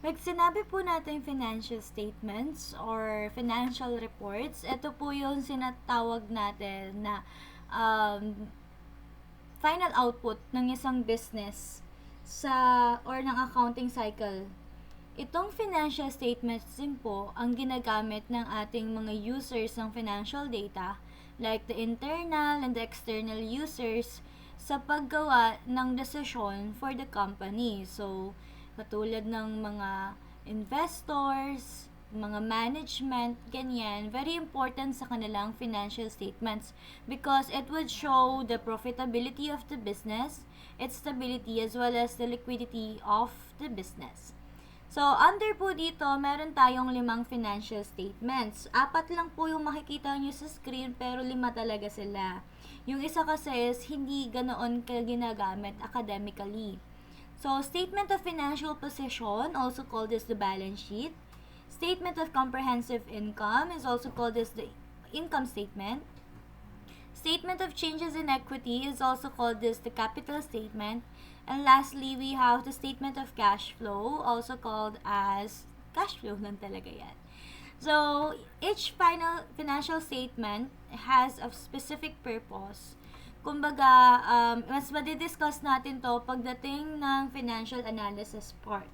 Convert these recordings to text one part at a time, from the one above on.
Pag sinabi po natin financial statements or financial reports, ito po yung sinatawag natin na um, final output ng isang business or ng accounting cycle. Itong financial statements din po ang ginagamit ng ating mga users ng financial data like the internal and the external users sa paggawa ng desisyon for the company. So, katulad ng mga investors, mga management, ganyan, very important sa kanilang financial statements because it would show the profitability of the business, its stability, as well as the liquidity of the business. So, under po dito, meron tayong 5 financial statements. 4 lang po yung makikita nyo sa screen, pero 5 talaga sila. Yung isa kasi is hindi ganoon ka ginagamit academically. So, Statement of Financial Position, also called as the balance sheet. Statement of Comprehensive Income is also called as the income statement. Statement of Changes in Equity is also called as the capital statement. And lastly, we have the statement of cash flow, also called as cash flow lang talaga yan. So, each final financial statement has a specific purpose. Kumbaga, mas madidiscuss natin to pagdating ng financial analysis part.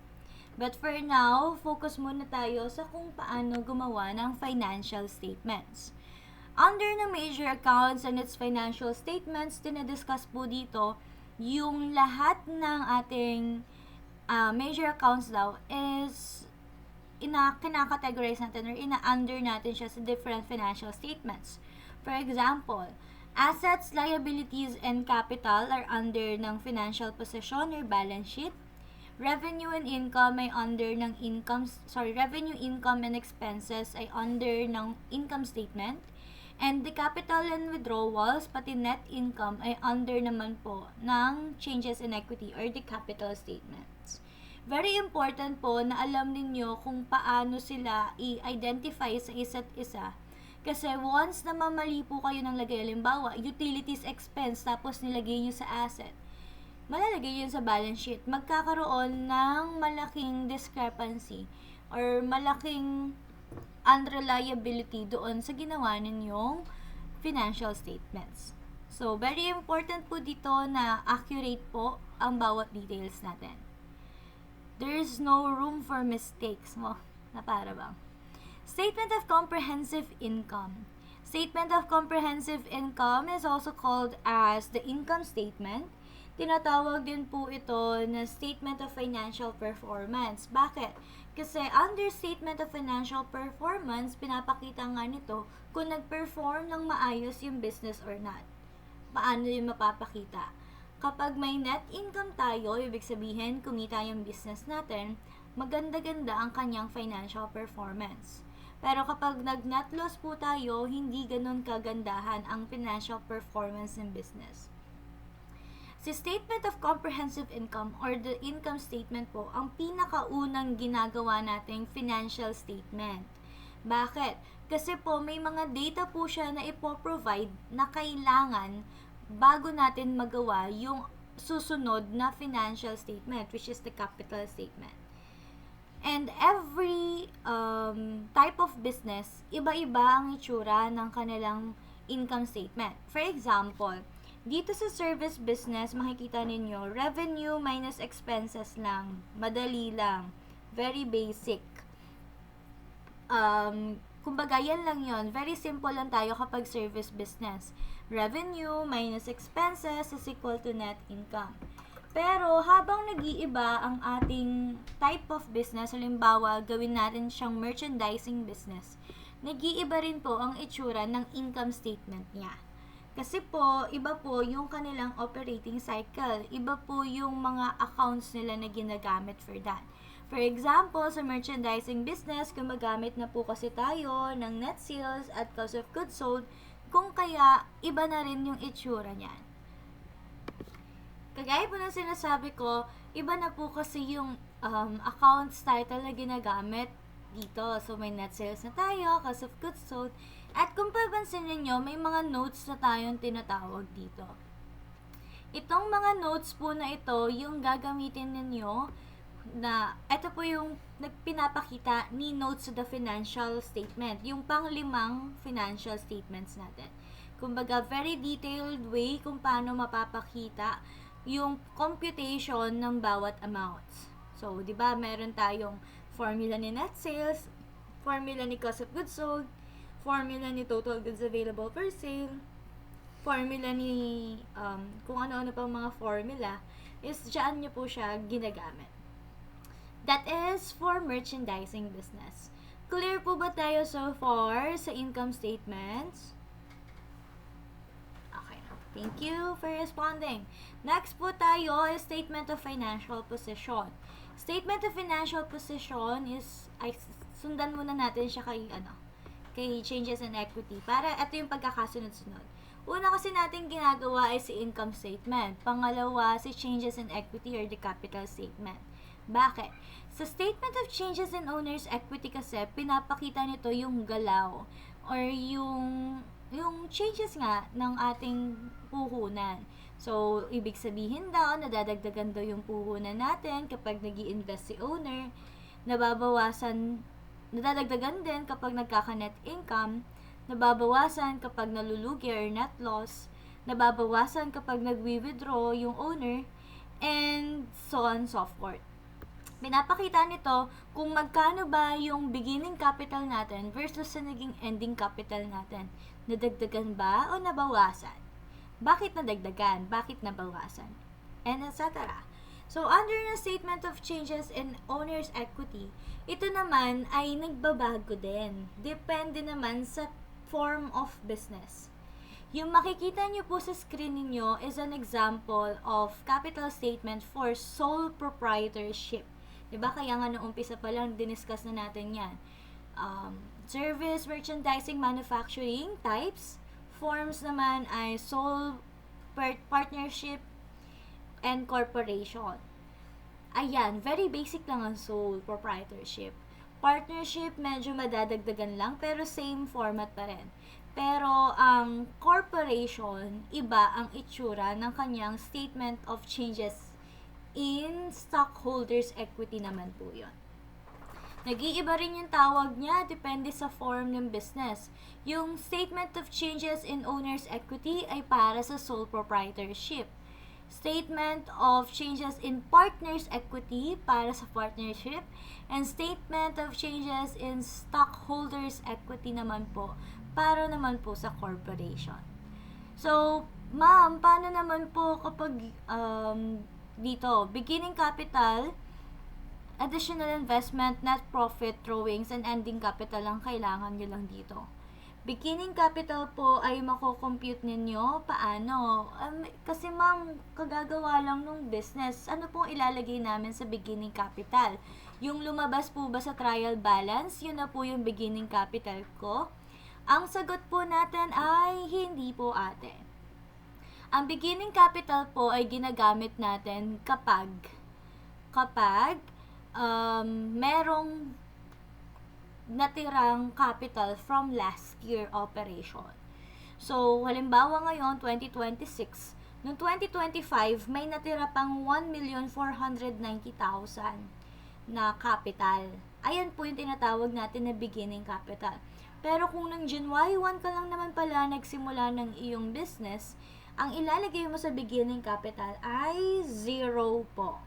But for now, focus muna tayo sa kung paano gumawa ng financial statements. Under ng major accounts and its financial statements, dinadiscuss po dito yung lahat ng ating major accounts daw is kinakategorize natin or ina-under natin siya sa different financial statements. For example, assets, liabilities, and capital are under ng financial position or balance sheet. Revenue and income ay under ng revenue, income, and expenses ay under ng income statement. And the capital and withdrawals, pati net income, ay under naman po ng changes in equity or the capital statements. Very important po na alam ninyo kung paano sila i-identify sa isa't isa. Kasi once na mamali po kayo ng lagay, halimbawa, utilities expense, tapos nilagay nyo sa asset, malalagay yun sa balance sheet, magkakaroon ng malaking discrepancy or malaking unreliability doon sa ginawa ninyong financial statements. So, very important po dito na accurate po ang bawat details natin. There is no room for mistakes mo. Na para bang? Statement of Comprehensive Income. Statement of Comprehensive Income is also called as the income statement. Tinatawag din po ito na Statement of Financial Performance. Bakit? Kasi under Statement of Financial Performance, pinapakita nga nito kung nag-perform ng maayos yung business or not. Paano yung mapapakita? Kapag may net income tayo, ibig sabihin kumita yung business natin, maganda-ganda ang kanyang financial performance. Pero kapag nag-net loss po tayo, hindi ganun kagandahan ang financial performance ng business. Si Statement of Comprehensive Income or the income statement po, ang pinakaunang ginagawa nating financial statement. Bakit? Kasi po may mga data po siya na ipoprovide na kailangan bago natin magawa yung susunod na financial statement, which is the capital statement. And every type of business, iba-iba ang itsura ng kanilang income statement. For example, dito sa service business, makikita ninyo, revenue minus expenses lang. Madali lang. Very basic. Kumbaga, yan lang yon. Very simple lang tayo kapag service business. Revenue minus expenses is equal to net income. Pero, habang nag-iiba ang ating type of business, halimbawa, gawin natin siyang merchandising business, nag-iiba rin po ang itsura ng income statement niya. Kasi po, iba po yung kanilang operating cycle. Iba po yung mga accounts nila na ginagamit for that. For example, sa merchandising business, gumagamit na po kasi tayo ng net sales at cost of goods sold, kung kaya iba na rin yung itsura niyan. Kagaya po ng sinasabi ko, iba na po kasi yung accounts title na ginagamit dito. So, may net sales na tayo, cost of goods sold, at kung papansin ninyo, may mga notes na tayong tinatawag dito. Itong mga notes po na ito, yung gagamitin ninyo na ito po yung nagpinapakita ni notes to the financial statement, yung panglimang financial statements natin. Kumbaga, very detailed way kung paano mapapakita yung computation ng bawat amounts. So, di ba, meron tayong formula ni net sales, formula ni cost of goods sold, formula ni total goods available for sale, formula ni kung ano-ano pang mga formula, is dyan nyo po siya ginagamit. That is for merchandising business. Clear po ba tayo so far sa income statements? Okay. Thank you for responding. Next po tayo is statement of financial position. Statement of financial position is, sundan muna natin siya kay changes in equity. Para ito yung pagkakasunod-sunod. Una kasi natin ginagawa ay si income statement. Pangalawa, si changes in equity or the capital statement. Bakit? Sa statement of changes in owner's equity kasi, pinapakita nito yung galaw or yung changes nga ng ating puhunan. So, ibig sabihin daw, nadadagdagan daw yung puhunan natin kapag nag-i-invest si owner, nadadagdagan din kapag nagkaka-net income, nababawasan kapag nalulugi or net loss, nababawasan kapag nagwi-withdraw yung owner, and so on and so forth. Pinapakita nito kung magkano ba yung beginning capital natin versus sa naging ending capital natin. Nadagdagan ba o nabawasan? Bakit nadagdagan? Bakit nabawasan? And etc. So, under the statement of changes in owner's equity, ito naman ay nagbabago din. Depende naman sa form of business. Yung makikita nyo po sa screen niyo is an example of capital statement for sole proprietorship. Diba? Kaya nga noong umpisa pa lang, diniscuss na natin yan. Service, merchandising, manufacturing types. Forms naman ay sole partnership and corporation. Ayan, very basic lang ang sole proprietorship. Partnership, medyo madadagdagan lang, pero same format pa rin. Pero ang corporation, iba ang itsura ng kanyang statement of changes in stockholders' equity naman po yun. Nag-iiba rin yung tawag niya, depende sa form ng business. Yung statement of changes in owner's equity ay para sa sole proprietorship. Statement of changes in partner's equity para sa partnership, and statement of changes in stockholders' equity naman po para naman po sa corporation. So, ma'am, paano naman po kapag dito, beginning capital, additional investment, net profit, drawings, and ending capital ang kailangan nyo lang dito. Beginning capital po ay mako-compute ninyo. Paano? Kasi ma'am, kagagawa lang nung business. Ano pong ilalagay namin sa beginning capital? Yung lumabas po ba sa trial balance, yun na po yung beginning capital ko? Ang sagot po natin ay hindi po ate. Ang beginning capital po ay ginagamit natin kapag merong natirang capital from last year operation. So, halimbawa ngayon, 2026, noong 2025, may natira pang 1,490,000 na capital. Ayan po yung tinatawag natin na beginning capital. Pero kung nung January 1 ka lang naman pala nagsimula ng iyong business, ang ilalagay mo sa beginning capital ay 0 po.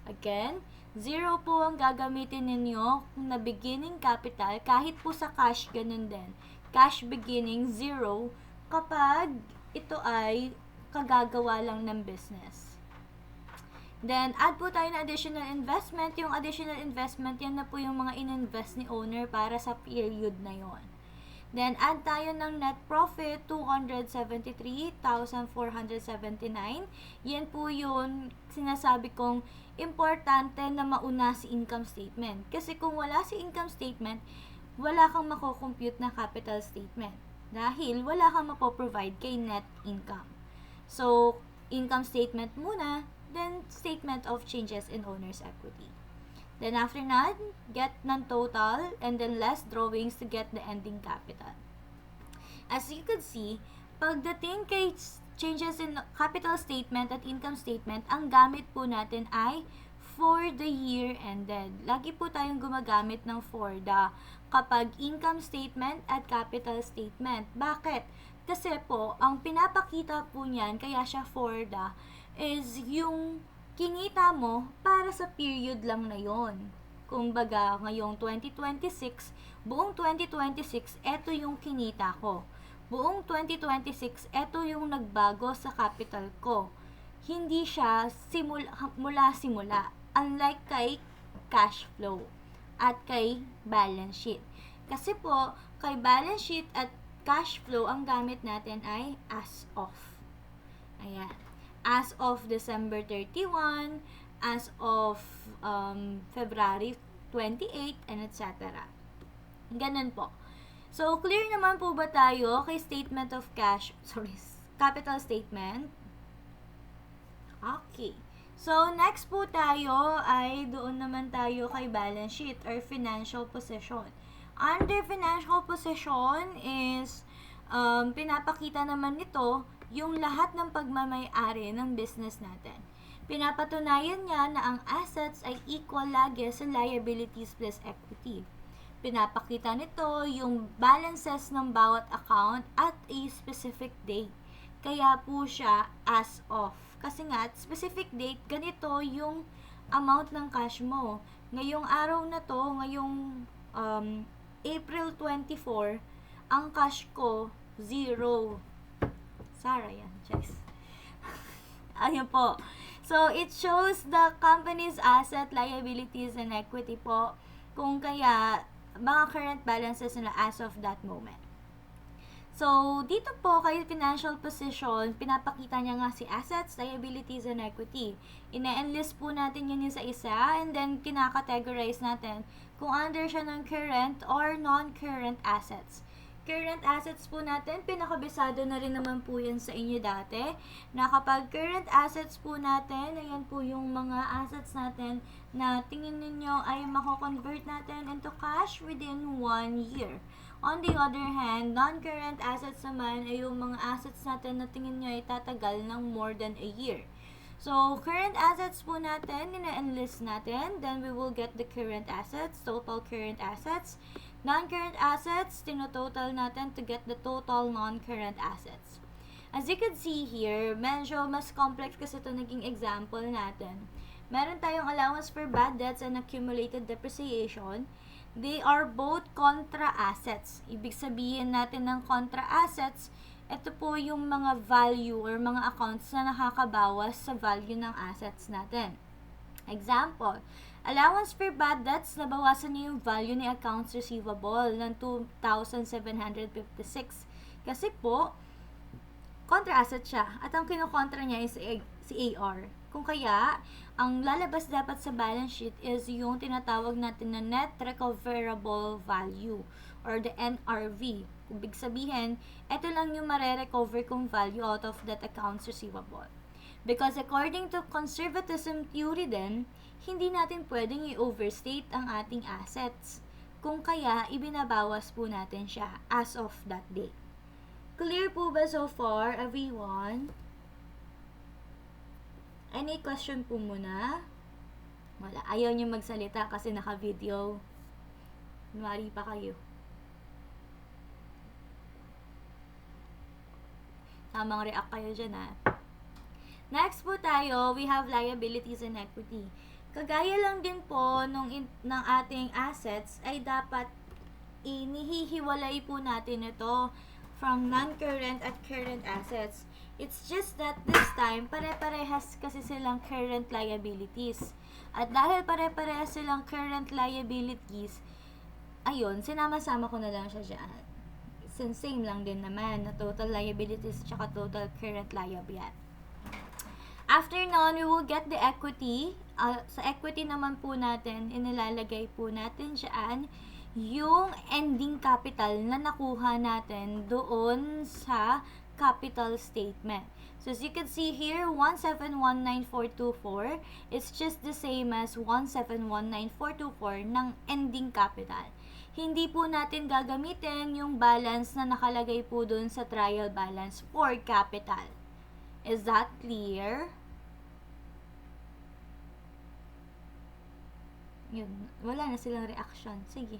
Again, 0 po ang gagamitin ninyo na beginning capital, kahit po sa cash, ganun din. Cash beginning, 0, kapag ito ay kagagawa lang ng business. Then, add po tayo ng additional investment. Yung additional investment, yan na po yung mga in-invest ni owner para sa period na yon. Then, add tayo ng net profit, 273,479. Yan po yun, sinasabi kong importante na mauna si income statement. Kasi kung wala si income statement, wala kang mako-compute na capital statement. Dahil wala kang mapoprovide kay net income. So, income statement muna, then statement of changes in owner's equity. Then after that, get non-total and then less drawings to get the ending capital. As you could see, pagdating kay changes in capital statement at income statement, ang gamit po natin ay for the year ended. Lagi po tayong gumagamit ng for the kapag income statement at capital statement. Bakit? Kasi po, ang pinapakita po niyan, kaya siya for the, is yung kinita mo para sa period lang na yon. Kung baga, ngayong 2026, buong 2026, eto yung kinita ko. Buong 2026, eto yung nagbago sa capital ko. Hindi siya mula-simula. Unlike kay cash flow at kay balance sheet. Kasi po, kay balance sheet at cash flow, ang gamit natin ay as of. Ayan. As of December 31, as of February 28, and etc. Ganun po. So, clear naman po ba tayo kay statement of capital statement? Okay. So, next po tayo ay doon naman tayo kay balance sheet or financial position. Under financial position is pinapakita naman nito yung lahat ng pagmamay-ari ng business natin. Pinapatunayan niya na ang assets ay equal lagi sa liabilities plus equity. Pinapakita nito yung balances ng bawat account at a specific date. Kaya po siya as of. Kasi nga, at specific date, ganito yung amount ng cash mo. Ngayong araw na to, ngayong April 24, ang cash ko, 0. Sarah yan, Chess. Ayun po. So, it shows the company's asset, liabilities, and equity po. Kung kaya, mga current balances nila as of that moment. So, dito po kay financial position, pinapakita niya nga si assets, liabilities, and equity. Ine-enlist po natin yun isa-isa and then kinakategorize natin kung under siya ng current or non-current assets. Current assets po natin, pinakabisado na rin naman po yan sa inyo dati, na kapag current assets po natin, ayan po yung mga assets natin na tingin ninyo ay mako-convert natin into cash within 1 year. On the other hand, non-current assets naman ay yung mga assets natin na tingin nyo ay tatagal ng more than a year. So, current assets po natin, ina-enlist natin, then we will get the current assets, total current assets. Non-current assets, tinototal natin to get the total non-current assets. As you can see here, medyo mas complex kasi ito naging example natin. Meron tayong allowance for bad debts and accumulated depreciation. They are both contra assets. Ibig sabihin natin ng contra assets, ito po yung mga value or mga accounts na nakakabawas sa value ng assets natin. Example, allowance for bad debts, nabawasan niya yung value ni accounts receivable ng 2,756. Kasi po, contra asset siya. At ang kinokontra niya is si AR. Kung kaya, ang lalabas dapat sa balance sheet is yung tinatawag natin na net recoverable value or the NRV. Ibig sabihin, ito lang yung mare-recover kong value out of that accounts receivable. Because according to conservatism theory din, hindi natin pwedeng i-overstate ang ating assets. Kung kaya, ibinabawas po natin siya as of that date. Clear po ba so far, everyone? Any question po muna? Wala. Ayaw niyo magsalita kasi naka-video. Kunwari pa kayo. Tamang react kayo dyan, ha? Next po tayo, we have liabilities and equity. Kagaya lang din po ng ating assets ay dapat inihihiwalay po natin ito from non-current at current assets. It's just that this time, pare-parehas kasi silang current liabilities. At dahil pare-parehas silang current liabilities, ayun, sinama-sama ko na lang siya dyan. Since same lang din naman na total liabilities tsaka total current liability. After nun, we will get the equity. Sa equity naman po natin, inilalagay po natin dyan yung ending capital na nakuha natin doon sa capital statement. So, as you can see here, 1719424 is just the same as 1719424 ng ending capital. Hindi po natin gagamitin yung balance na nakalagay po dun sa trial balance for capital. Is that clear? Yun, wala na silang reaction. Sige.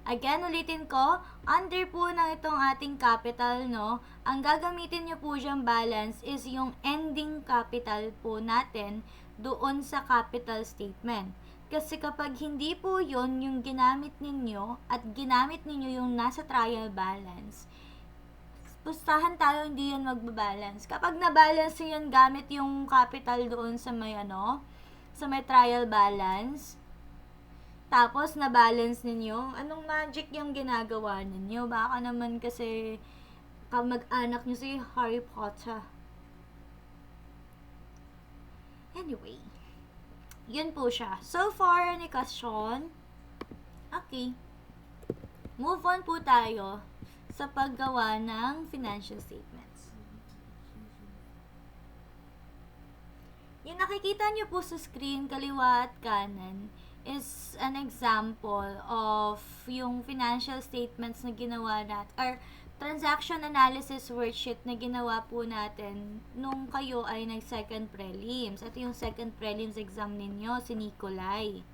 Again, ulitin ko, under po ng itong ating capital, no, ang gagamitin nyo po diyang balance is yung ending capital po natin doon sa capital statement. Kasi kapag hindi po yun yung ginamit ninyo at ginamit ninyo yung nasa trial balance, pustahan tayo hindi yun magbabalance. Kapag na-balance yun gamit yung capital doon sa may sa may trial balance, tapos, na-balance ninyo, anong magic yung ginagawa ninyo? Baka naman kasi kamag-anak nyo si Harry Potter. Anyway, yun po siya. So far, any question? Okay. Move on po tayo sa paggawa ng financial statements. Yung nakikita nyo po sa screen, kaliwa at kanan, is an example of yung financial statements na ginawa natin, or transaction analysis worksheet na ginawa po natin nung kayo ay nag-second prelims. Ito yung second prelims exam ninyo, si Nicolay.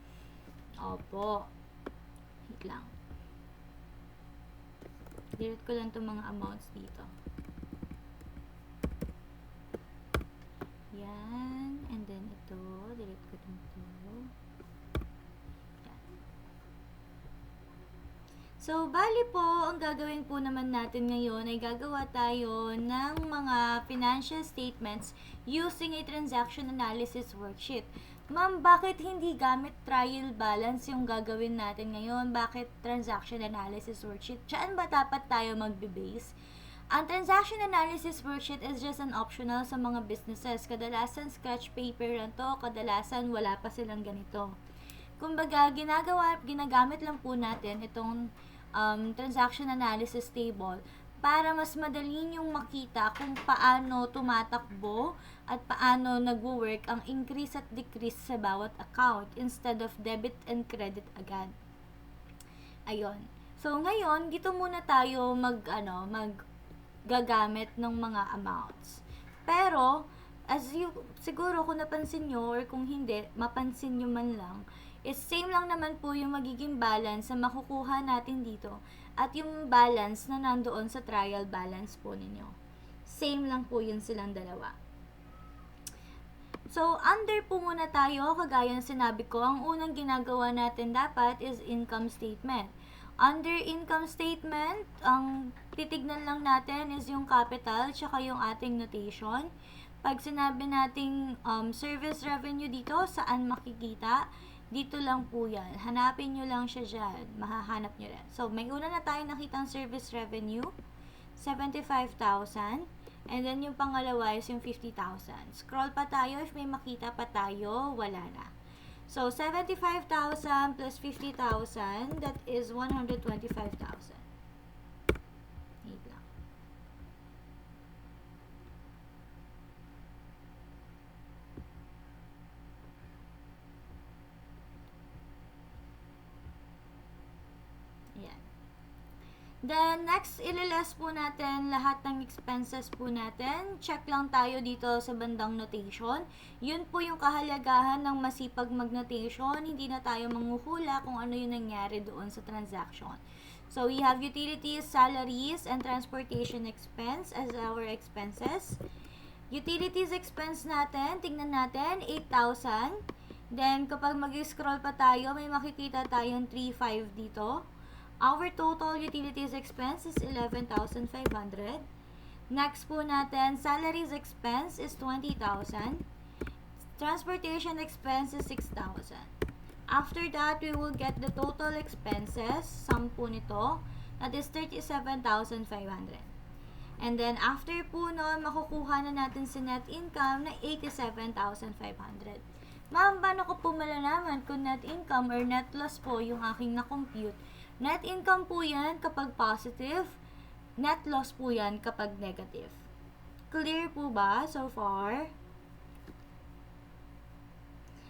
Opo. Wait lang. Delete ko lang itong mga amounts dito. Yan. And then ito. Delete ko dito. So, bali po, ang gagawin po naman natin ngayon ay gagawa tayo ng mga financial statements using a transaction analysis worksheet. Ma'am, bakit hindi gamit trial balance yung gagawin natin ngayon? Bakit transaction analysis worksheet? Saan ba dapat tayo magbe-base? Ang transaction analysis worksheet is just an optional sa mga businesses. Kadalasan scratch paper lang to, kadalasan wala pa silang ganito. Kumbaga, ginagamit lang po natin itong transaction analysis table para mas madali yung makita kung paano tumatakbo at paano nagwo-work ang increase at decrease sa bawat account instead of debit and credit agad. Ayun. So, ngayon, dito muna tayo gagamit ng mga amounts. Pero, siguro kung napansin nyo or kung hindi, mapansin nyo man lang, is same lang naman po yung magiging balance na makukuha natin dito at yung balance na nandoon sa trial balance po ninyo. Same lang po yun silang dalawa. So, under po muna tayo, kagaya ng sinabi ko, ang unang ginagawa natin dapat is income statement. Under income statement, ang titignan lang natin is yung capital tsaka yung ating notation. Pag sinabi nating service revenue dito, saan makikita? Dito lang po yan. Hanapin nyo lang siya dyan. Mahahanap nyo rin. So, may una na tayo nakitang service revenue, 75,000. And then, yung pangalawa is yung 50,000. Scroll pa tayo. If may makita pa tayo, wala na. So, 75,000 plus 50,000, that is 125,000. Wait lang. Ayan. Then, next, ililess po natin lahat ng expenses po natin. Check lang tayo dito sa bandang notation. Yun po yung kahalagahan ng masipag mag-notation. Hindi na tayo manghuhula kung ano yung nangyari doon sa transaction. So, we have utilities, salaries, and transportation expense as our expenses. Utilities expense natin, tingnan natin, 8,000. Then, kapag mag-scroll pa tayo, may makikita tayong 3,500 dito. Our total utilities expense is 11,500. Next po natin, salaries expense is 20,000. Transportation expense is 6,000. After that, we will get the total expenses, sum po nito, that is 37,500. And then, after po nun, makukuha na natin si net income na 87,500. Ma'am, paano ko po malalaman kung net income or net loss po yung aking na-compute? Net income po yan kapag positive, net loss po yan kapag negative. Clear po ba so far?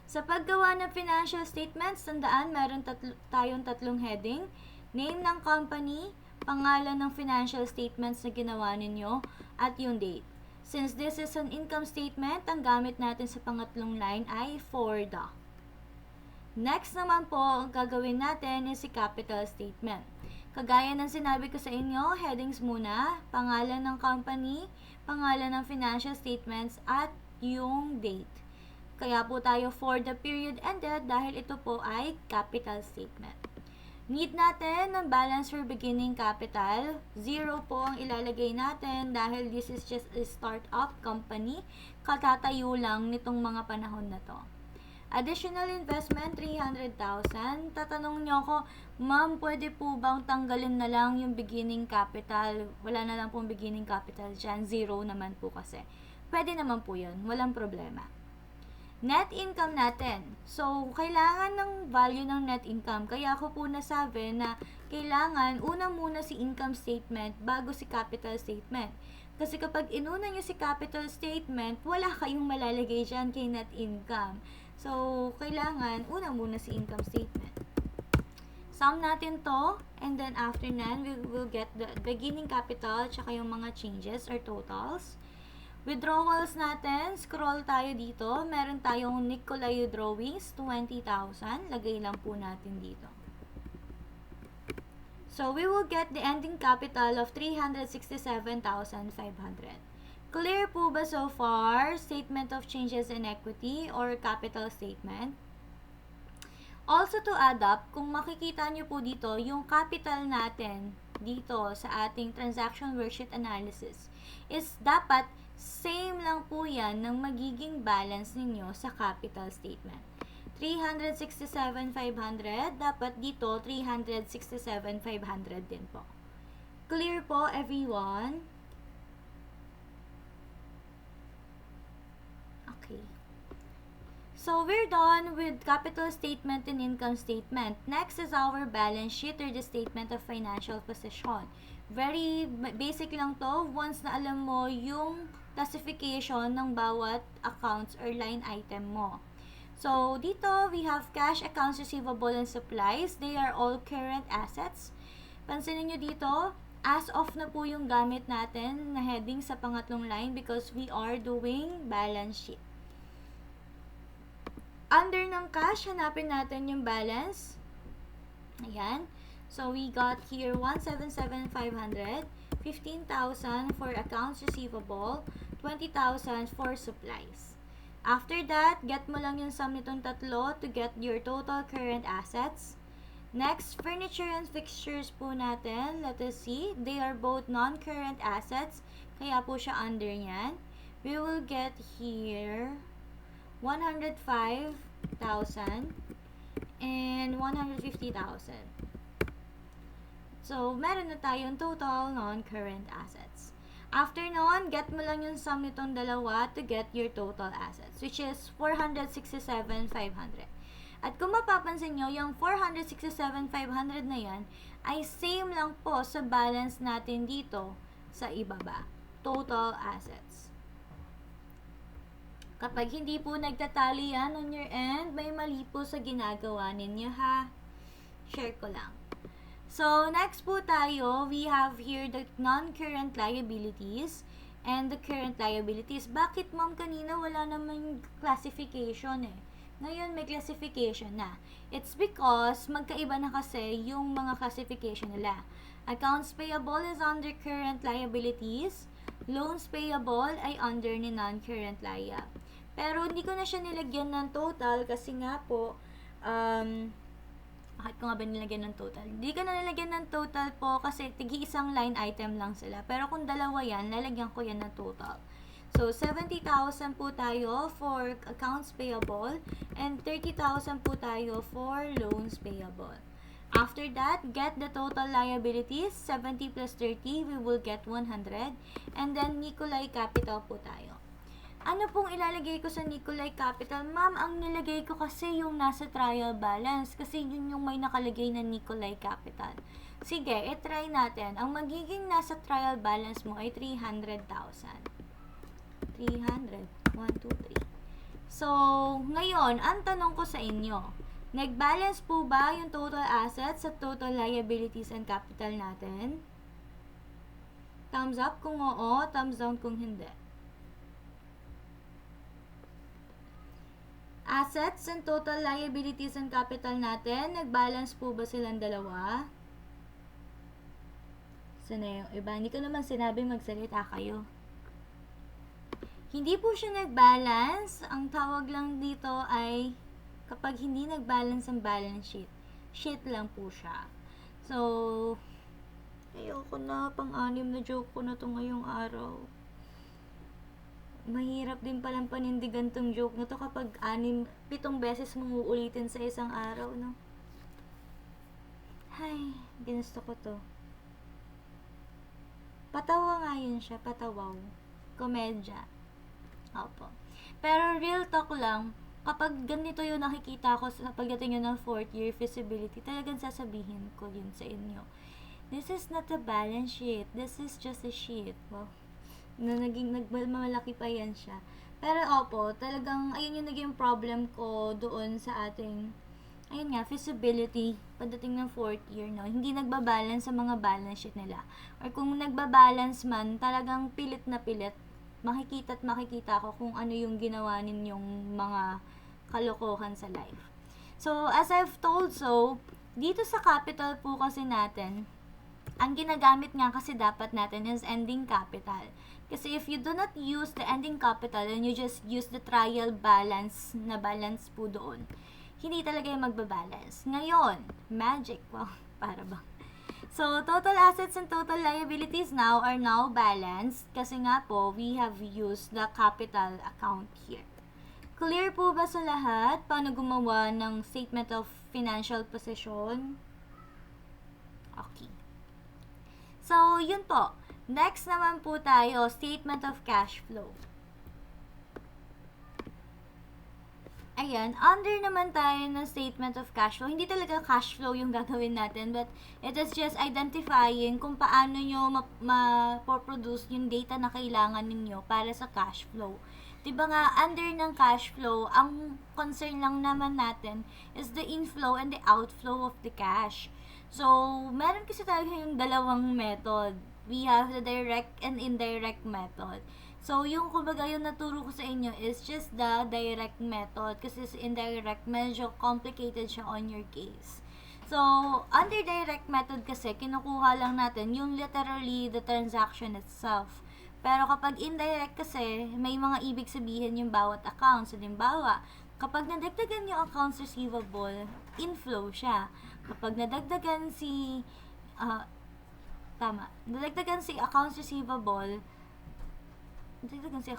Sa paggawa ng financial statements, tandaan meron tayong tatlong heading. Name ng company, pangalan ng financial statements na ginawa ninyo, at yung date. Since this is an income statement, ang gamit natin sa pangatlong line ay for the. Next naman po, ang gagawin natin is si capital statement. Kagaya ng sinabi ko sa inyo, headings muna, pangalan ng company, pangalan ng financial statements, at yung date. Kaya po tayo for the period ended dahil ito po ay capital statement. Need natin ng balance for beginning capital. 0 po ang ilalagay natin dahil this is just a startup company. Katatayo lang nitong mga panahon na to. Additional investment, 300,000. Tatanong nyo ako, ma'am, pwede po bang tanggalin na lang yung beginning capital? Wala na lang pong beginning capital dyan. 0 naman po kasi. Pwede naman po yun. Walang problema. Net income natin. So, kailangan ng value ng net income. Kaya ako po nasabi na kailangan una muna si income statement bago si capital statement. Kasi kapag inuna nyo si capital statement, wala kayong malalagay dyan kay net income. So, kailangan una muna si income statement. Sum natin to, and then after nan, we will get the beginning capital tsaka yung mga changes or totals. Withdrawals natin, scroll tayo dito. Meron tayong Nicolay drawings, 20,000. Lagay lang po natin dito. So, we will get the ending capital of 367,500. Clear po ba so far? Statement of changes in equity or capital statement? Also to add up, kung makikita nyo po dito, yung capital natin dito sa ating transaction worksheet analysis is dapat same lang po yan ng magiging balance ninyo sa capital statement. 367,500, dapat dito 367,500 din po. Clear po everyone? Okay. So, we're done with capital statement and income statement. Next is our balance sheet or the statement of financial position. Very basic lang to. Once na alam mo yung classification ng bawat accounts or line item mo. So, dito, we have cash, accounts receivable, and supplies. They are all current assets. Pansinin nyo dito, as of na po yung gamit natin na heading sa pangatlong line because we are doing balance sheet. Under ng cash, hanapin natin yung balance. Ayan. So, we got here 177,500, 15,000 for accounts receivable, 20,000 for supplies. After that, get mo lang yung sum nitong tatlo to get your total current assets. Next, furniture and fixtures po natin. Let us see. They are both non-current assets. Kaya po siya under yan. We will get here 105,000 and 150,000. So, meron na tayong total non-current assets. After nun, get mo lang yung sum nitong dalawa to get your total assets, which is 467,500. At kung mapapansin nyo, yung 467,500 na yan ay same lang po sa balance natin dito sa ibaba. Total assets. Kapag hindi po nagtatali yan on your end, may mali po sa ginagawa ninyo ha. Share ko lang. So, next po tayo, we have here the non-current liabilities and the current liabilities. Bakit ma'am kanina wala naman classification eh? Ngayon may classification na. It's because magkaiba na kasi yung mga classification nila. Accounts payable is under current liabilities. Loans payable ay under ni non-current liability. Pero hindi ko na siya nilagyan ng total kasi nga po, bakit ko nga ba nilagyan ng total? Hindi ko na nilagyan ng total po kasi tigi-isang line item lang sila. Pero kung dalawa yan, lalagyan ko yan ng total. So, 70,000 po tayo for accounts payable and 30,000 po tayo for loans payable. After that, get the total liabilities. 70 plus 30, we will get 100. And then, Nicolay Capital po tayo. Ano pong ilalagay ko sa Nicolay Capital? Ma'am, ang nilagay ko kasi yung nasa trial balance kasi yun yung may nakalagay na Nicolay Capital. Sige, i-try natin. Ang magiging nasa trial balance mo ay 300,000. 300. 1, 2, 3. So, ngayon, ang tanong ko sa inyo, nag-balance po ba yung total assets sa total liabilities and capital natin? Thumbs up kung oo, thumbs down kung hindi. Assets and total liabilities and capital natin, nag-balance po ba silang dalawa? Sana yung iba? Hindi ko naman sinabi magsalita kayo. Hindi po siya nag-balance. Ang tawag lang dito ay kapag hindi nag-balance ang balance sheet. Sheet lang po siya. So, ayoko na. Pang-anim na joke ko na to ngayong araw. Mahirap din palang panindigan tong joke na to kapag 7 beses mong uulitin sa isang araw, no? Ay, ginusto ko to. Patawa nga yun siya, patawaw. Komedya. Opo. Pero real talk lang, kapag ganito yung nakikita ko sa pagdating yun ng 4th year feasibility, talagang sasabihin ko yun sa inyo. This is not a balance sheet. This is just a sheet. Wow. Na nagmalaki pa yan siya. Pero opo, talagang ayun yung naging problem ko doon sa ating ayun nga, feasibility pagdating ng 4th year, no? Hindi nagbabalance sa mga balance sheet nila. Or kung nagbabalance man, talagang pilit na pilit. Makikita ko kung ano yung ginawa ninyong mga kalokohan sa life. So, as I've told dito sa capital po kasi natin, ang ginagamit nga kasi dapat natin is ending capital. Kasi if you do not use the ending capital and you just use the trial balance na balance po doon, hindi talaga yung magbabalance. Ngayon, magic. Wow, para ba? So, total assets and total liabilities now are now balanced kasi nga po, we have used the capital account here. Clear po ba sa lahat paano gumawa ng statement of financial position? Okay. So, yun po. Next naman po tayo, statement of cash flow. Ayan, under naman tayo ng statement of cash flow. Hindi talaga cash flow yung gagawin natin, but it is just identifying kung paano nyo ma-produce yung data na kailangan ninyo para sa cash flow. Diba nga, under ng cash flow, ang concern lang naman natin is the inflow and the outflow of the cash. So, meron kasi talaga yung dalawang method. We have the direct and indirect method. So, yung kumbaga yung naturo ko sa inyo is just the direct method kasi sa indirect medyo complicated siya on your case. So, under direct method kasi kinukuha lang natin yung literally the transaction itself. Pero kapag indirect kasi, may mga ibig sabihin yung bawat account. So, halimbawa, kapag nadagdagan yung accounts receivable, inflow siya. Kapag nadagdagan si nadagdagan si accounts receivable, nadagdagan si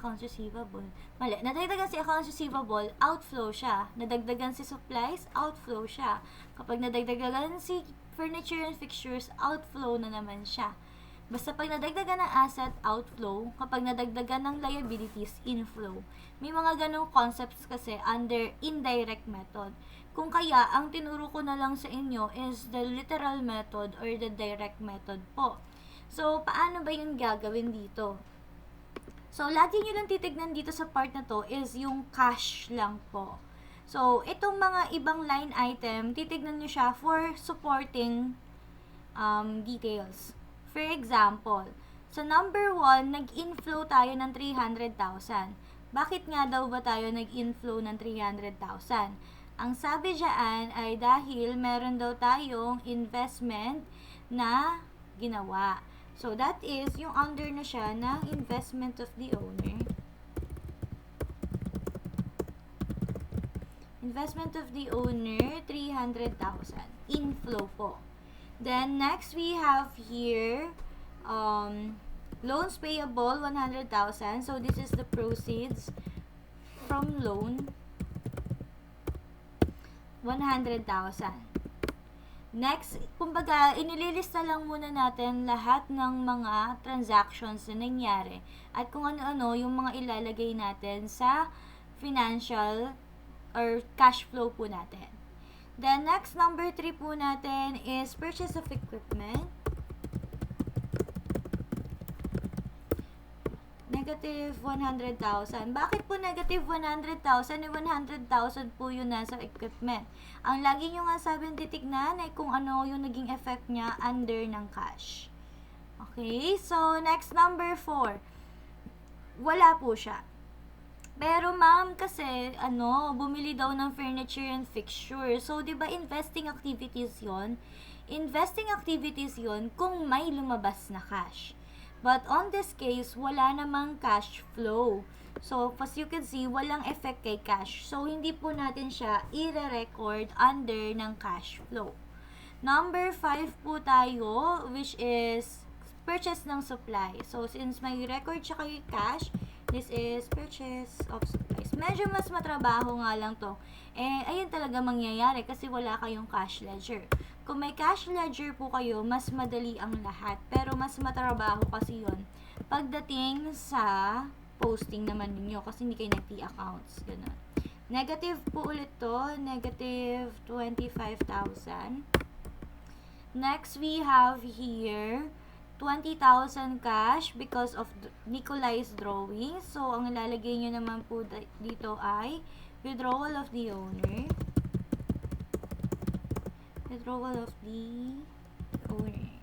accounts receivable, outflow siya. Nadagdagan si supplies, outflow siya. Kapag nadagdagan si furniture and fixtures, outflow na naman siya. Basta pag nadagdagan ng asset, outflow. Kapag nadagdagan ng liabilities, inflow. May mga ganong concepts kasi under indirect method. Kung kaya, ang tinuro ko na lang sa inyo is the literal method or the direct method po. So, paano ba yung gagawin dito? So, lagi nyo lang titignan dito sa part na to is yung cash lang po. So, itong mga ibang line item, titignan nyo siya for supporting details. For example, sa number 1, nag-inflow tayo ng 300,000. Bakit nga daw ba tayo nag-inflow ng 300,000? Ang sabi dyan ay dahil meron daw tayong investment na ginawa. So, that is, yung under na siya ng investment of the owner. Investment of the owner, 300,000. Inflow po. Then, next we have here, loans payable, 100,000. So, this is the proceeds from loan. 100,000. Next, kumbaga, inililista lang muna natin lahat ng mga transactions na nangyari at kung ano-ano yung mga ilalagay natin sa financial or cash flow po natin. Then, next, number 3 po natin is purchase of equipment. Negative 100,000. Bakit po negative 100,000? 100,000 po yun nasa equipment. Ang lagi nyo nga sabi titignan ay kung ano yung naging effect niya under ng cash. Okay? So, next number 4. Wala po siya. Pero ma'am, kasi bumili daw ng furniture and fixture. So, 'di ba investing activities 'yon? Investing activities 'yon kung may lumabas na cash. But on this case, wala namang cash flow. So, as you can see, walang effect kay cash. So, hindi po natin siya i-record under ng cash flow. Number 5 po tayo, which is purchase ng supply. So, since may record siya kay cash, this is purchase of supplies. Medyo mas matrabaho nga lang to. Ayun talaga mangyayari kasi wala kayong cash ledger. Kung may cash ledger po kayo, mas madali ang lahat. Pero mas matrabaho kasi yon pagdating sa posting naman ninyo kasi hindi kayo nag-T accounts. Ganun. Negative po ulit to. Negative 25,000. Next, we have here 20,000 cash because of Nikolai's drawing. So, ang ilalagay nyo naman po dito ay withdrawal of the owner. Withdrawal of the owner.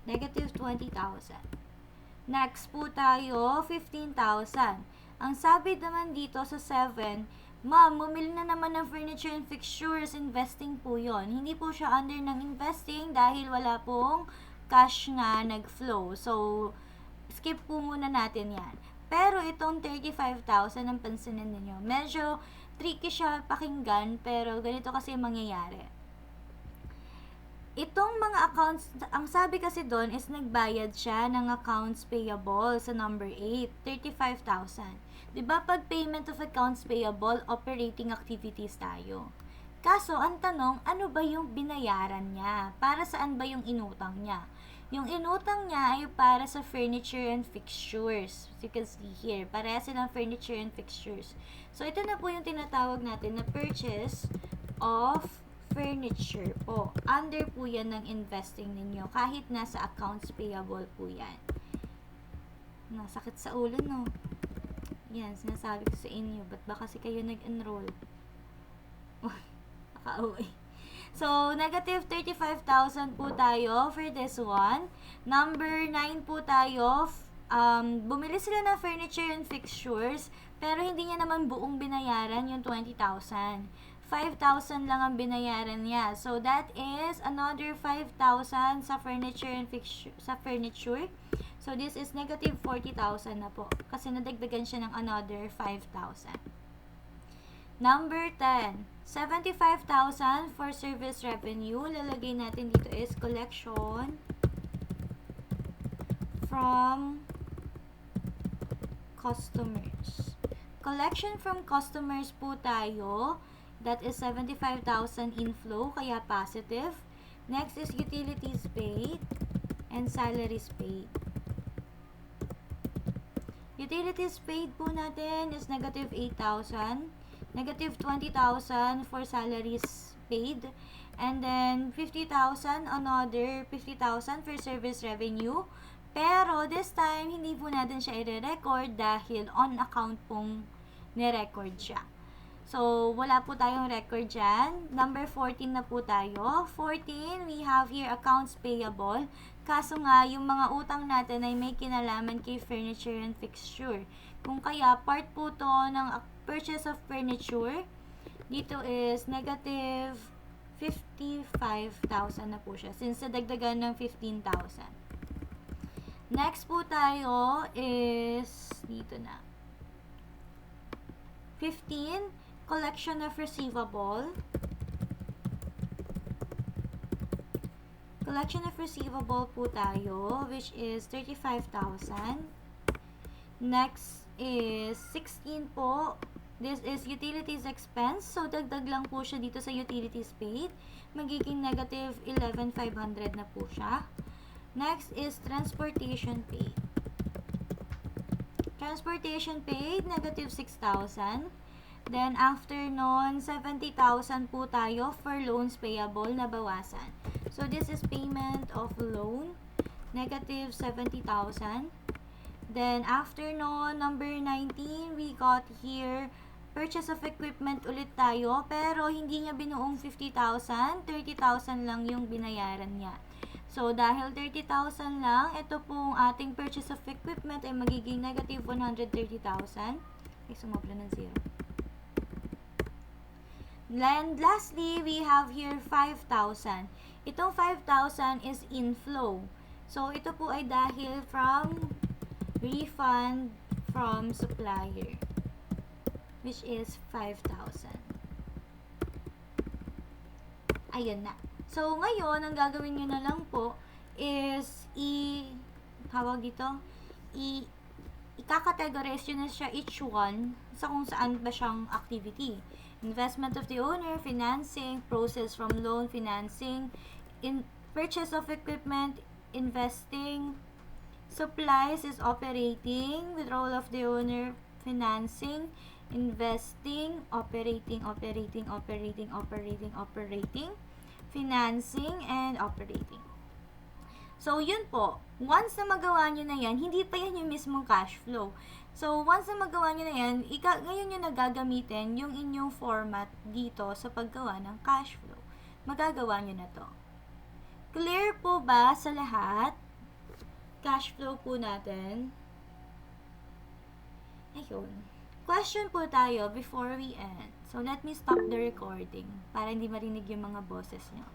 Negative 20,000. Next po tayo, 15,000. Ang sabi naman dito sa 7, ma'am, bumili na naman ng furniture and fixtures, investing po yon. Hindi po siya under ng investing dahil wala pong cash nga nag-flow. So, skip po muna natin yan. Pero itong 35,000 ang pansinin ninyo. Medyo tricky siya pakinggan, pero ganito kasi mangyayari. Itong mga accounts, ang sabi kasi doon is nagbayad siya ng accounts payable sa number 8, 35,000. Diba pag payment of accounts payable, operating activities tayo. Kaso, ang tanong, ano ba yung binayaran niya? Para saan ba yung inutang niya? Yung inutang niya ay para sa furniture and fixtures. As you can see here, pareha silang furniture and fixtures. So, ito na po yung tinatawag natin na purchase of furniture po. Under po yan ng investing ninyo. Kahit nasa accounts payable po yan. Nasakit sa ulo, no? Yan, sinasabi ko sa inyo. Ba't ba kasi kayo nag-enroll? Nakauwi. So, negative 35,000 po tayo for this one. Number 9 po tayo. Bumili sila ng furniture and fixtures, pero hindi niya naman buong binayaran yung 20,000. 5,000 lang ang binayaran niya. So, that is another 5,000 sa furniture and furniture. So, this is negative 40,000 na po. Kasi nadagdagan siya ng another 5,000. Number 10, 75,000 for service revenue. Lalagay natin dito is collection from customers. Collection from customers po tayo. That is 75,000 inflow, kaya positive. Next is utilities paid and salaries paid. Utilities paid po natin is negative 8,000. Negative 20,000 for salaries paid. And then 50,000, another 50,000 for service revenue. Pero this time, hindi po natin siya i-record dahil on account pong ni-record siya. So, wala po tayong record dyan. Number 14 na po tayo. 14, we have here accounts payable. Kaso nga, yung mga utang natin ay may kinalaman kay furniture and fixture. Kung kaya, part po to ng purchase of furniture. Dito is negative 55,000 na po siya. Since nadagdagan ng 15,000. Next po tayo is, dito na. 15, collection of receivable. Collection of receivable po tayo, which is 35,000. Next is 16 po. This is utilities expense. So, dagdag lang po siya dito sa utilities paid. Magiging negative 11,500 na po siya. Next is transportation paid. Transportation paid, negative 6,000. Then, after nun, 70,000 po tayo for loans payable na bawasan. So, this is payment of loan, negative 70,000. Then, after nun, number 19, we got here, purchase of equipment ulit tayo, pero hindi niya binuong 50,000, 30,000 lang yung binayaran niya. So, dahil 30,000 lang, ito pong ating purchase of equipment ay magiging negative 130,000. Ay, sumobra ng 0. And lastly, we have here 5,000. Itong 5,000 is inflow. So, ito po ay dahil from refund from supplier, which is 5,000. Ayun na. So, ngayon, ang gagawin nyo na lang po is i-categorize nyo na siya each one sa kung saan ba siyang activity. Investment of the owner, financing, process from loan, financing, in purchase of equipment, investing, supplies is operating, withdrawal of the owner, financing, investing, operating, financing, and operating. So, yun po. Once na magawa nyo na yan, hindi pa yan yung mismong cash flow. So, once na magawa nyo na yan, ngayon nyo nagagamitin yung inyong format dito sa paggawa ng cash flow. Magagawa nyo na to. Clear po ba sa lahat? Cash flow po natin. Ayun. Question po tayo before we end. So, let me stop the recording para hindi marinig yung mga boses nyo.